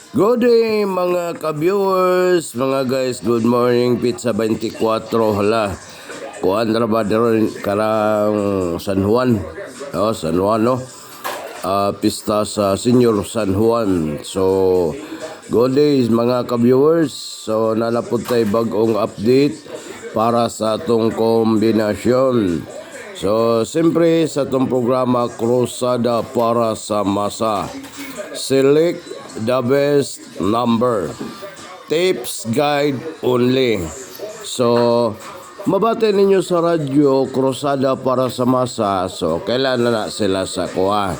Good day mga ka-viewers, mga guys, good morning, Pizza 24, hala, kuan na ba rin karang San Juan, San Juan, no? Pista sa Senior San Juan. So, good days mga ka-viewers, so nalapod tayo bagong update para sa atong kombinasyon. So, siyempre sa atong programa, Krusada para sa Masa. Select the best number. Tips guide only. So, mabati ninyo sa radyo, Krusada para sa Masa. So, kailan na sila sa kuha.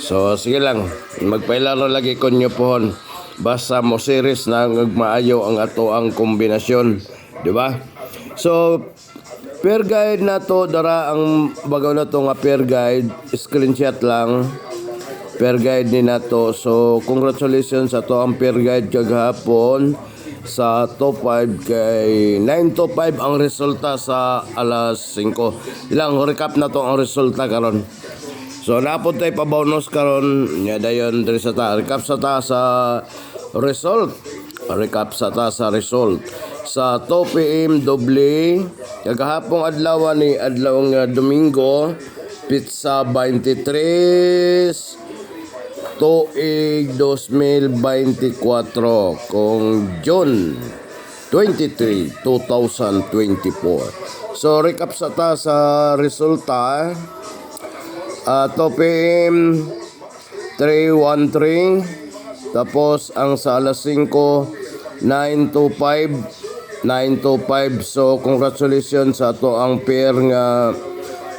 So, sige lang. Magpailaro lagi ko nyo pohon. Basta mo series na maayo ang ato ang kombinasyon. Diba? So, pair guide na to, dara ang bagaw na to nga pair guide, screenshot lang, pair guide ni na to. So, congratulations sa to ang pair guide kagahapon sa top 5 kay 9 to 5 ang resulta sa alas 5. Ilang recap na to ang resulta karon. So, napod tayo pa bonus karon nya dayon diri sa ta. Recap sa ta sa result. Recap sa ta sa result. Sa 2 PM doble kagahapong adlaw ni adlaw nga Domingo, Pizza 23 tuig 2024 kung June 23, 2024. So recap sa ta sa resulta. 2 PM 313, tapos ang sa alas 5 925. So congratulations sa ato ang pair nga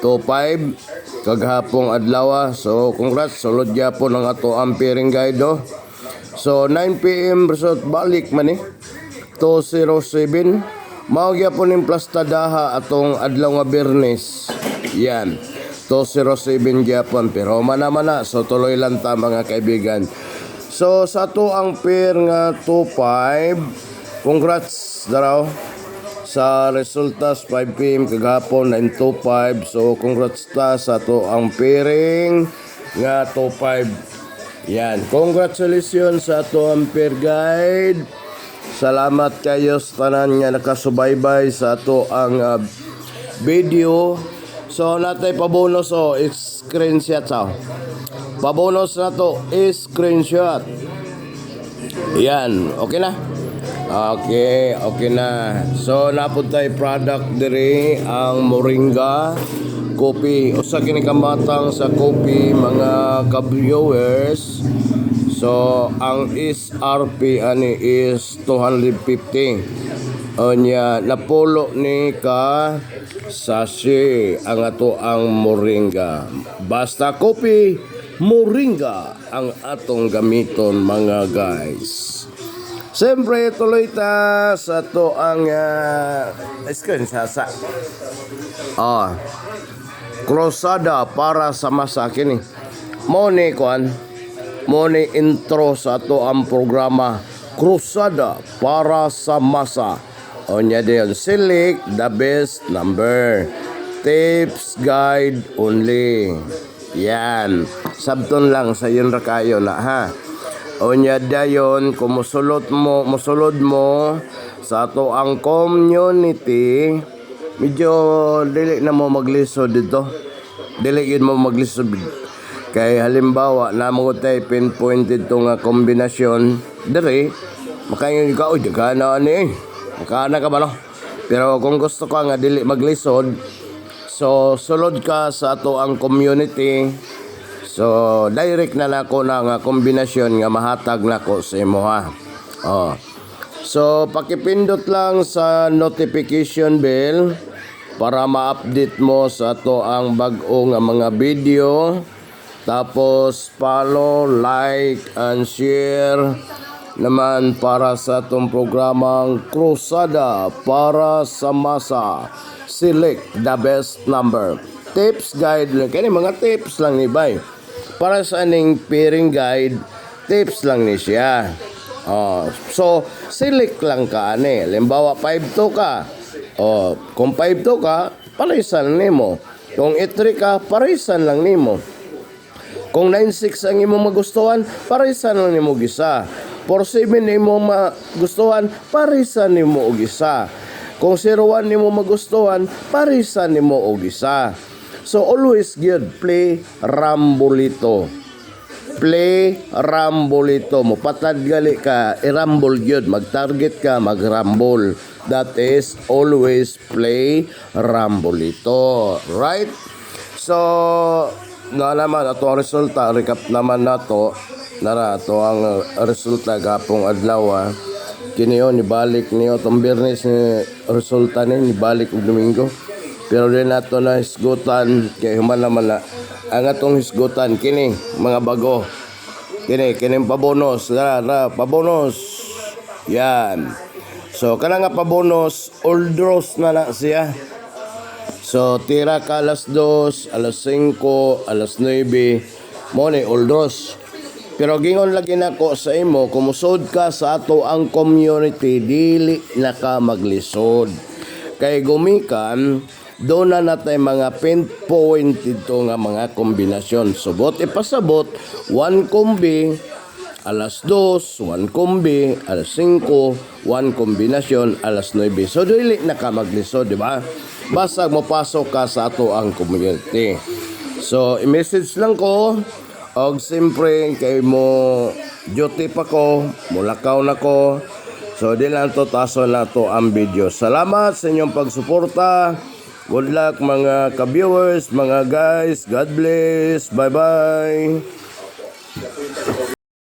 25 kaghapong adlaw. So congrats, sulod gyapon ang ato ang pairing guide, no? So 9 PM result balik man 207 mao gyapon ning plastadaha atong adlaw nga Biyernes. Yan 207 gyapon pero mana-mana, so tuloy lang ta mga kaibigan. So sa ato ang pair nga 25, congrats daraw sa resultas 5 PM kagahapon 925. So congrats ta sa to ang pairing nga 25. Yan, congratulations sa to ang pair guide. Salamat kayo sa tanan nga nakasubaybay sa to ang video. So natay pabonus screenshot sa. Pabonus na to screenshot. Yan, okay na. Okay na. So napud tay product diri ang Moringa coffee. Usa kini kamatang sa coffee mga ka-viewers. So ang SRP ani is 250. Onya napulo ni ka sachet ang ato ang Moringa. Basta coffee, Moringa ang atong gamiton mga guys. Siyempre, tuloy ta sa to ang screen sa Krusada para sa Masa kini. Mo ni intro sa to ang programa Krusada para sa Masa. Onya diyon, select the best number. Tips guide only. Yan. Sabton lang sa yun ra kayo na ha. Onya dayon kung musulod mo sa ato ang community, medyo dili na mo maglisod dito. Dili yun mo maglisod. Kay halimbawa na mo tay pinpointed to nga kombinasyon diri, makayon ka kana ani. Makana ka ba no? Pero kung gusto ka nga dili maglisod, so sulod ka sa ato ang community. So, direct na nako na nga kombinasyon nga mahatag nako sa imo ha. So, pakipindot lang sa notification bell para ma-update mo sa to ang bag-o nga mga video. Tapos, follow, like, and share naman para sa itong programang Krusada para sa Masa. Select the best number. Tips guide lang. Kaya mga tips lang ni Bay. Para sa aning pairing guide, tips lang ni siya. So, select lang ka ani. Halimbawa, 5-2 ka. Kung 5-2 ka, parisan nimo. Kung 8-3 ka, parisan lang nimo. Kung 9-6 ang imo magustuhan, parisan lang nimo gisa. 47 nimo magustuhan, parisan nimo og isa. Kung 01 nimo magustuhan, parisan nimo og isa. So always good play rambolito. Play rambolito mo. Patad gali ka, i-rumble gyud, mag-target ka, mag-rumble. That is always play rambolito. Right? So, na naman ato ang resulta, recap naman nato. Nara ato ang resulta gapong adlaw. Kiniyo nibalik niyo tong Biyernes ni resulta ni balik og Domingo. Pero din nato na hisgutan kay human naman na ang atong hisgutan kini mga bago. Kini pabonos na pabonos. Yan. So kana nga pabonos old draws na siya. So tira ka alas 2, alas 5, alas 9 mo ni old draws. Pero gingon lagi nako sa imo, kumusod ka sa ato ang community, dili na ka maglisod. Kay gumikan, doon na natin mga pinpoint dito nga mga kombinasyon. Subot ipasabot, 1 kombi, alas 2, 1 kombi, alas 5, 1 kombinasyon, alas 9. So dili na ka maglisod, di ba? Basta mapasok ka sa ato ang community. So, i-message lang ko. Og siyempre kay mo duty pa ko, mulakaw na ko. So di lang to taso na to ang video. Salamat sa inyong pagsuporta. Good luck mga ka-viewers, mga guys. God bless. Bye-bye.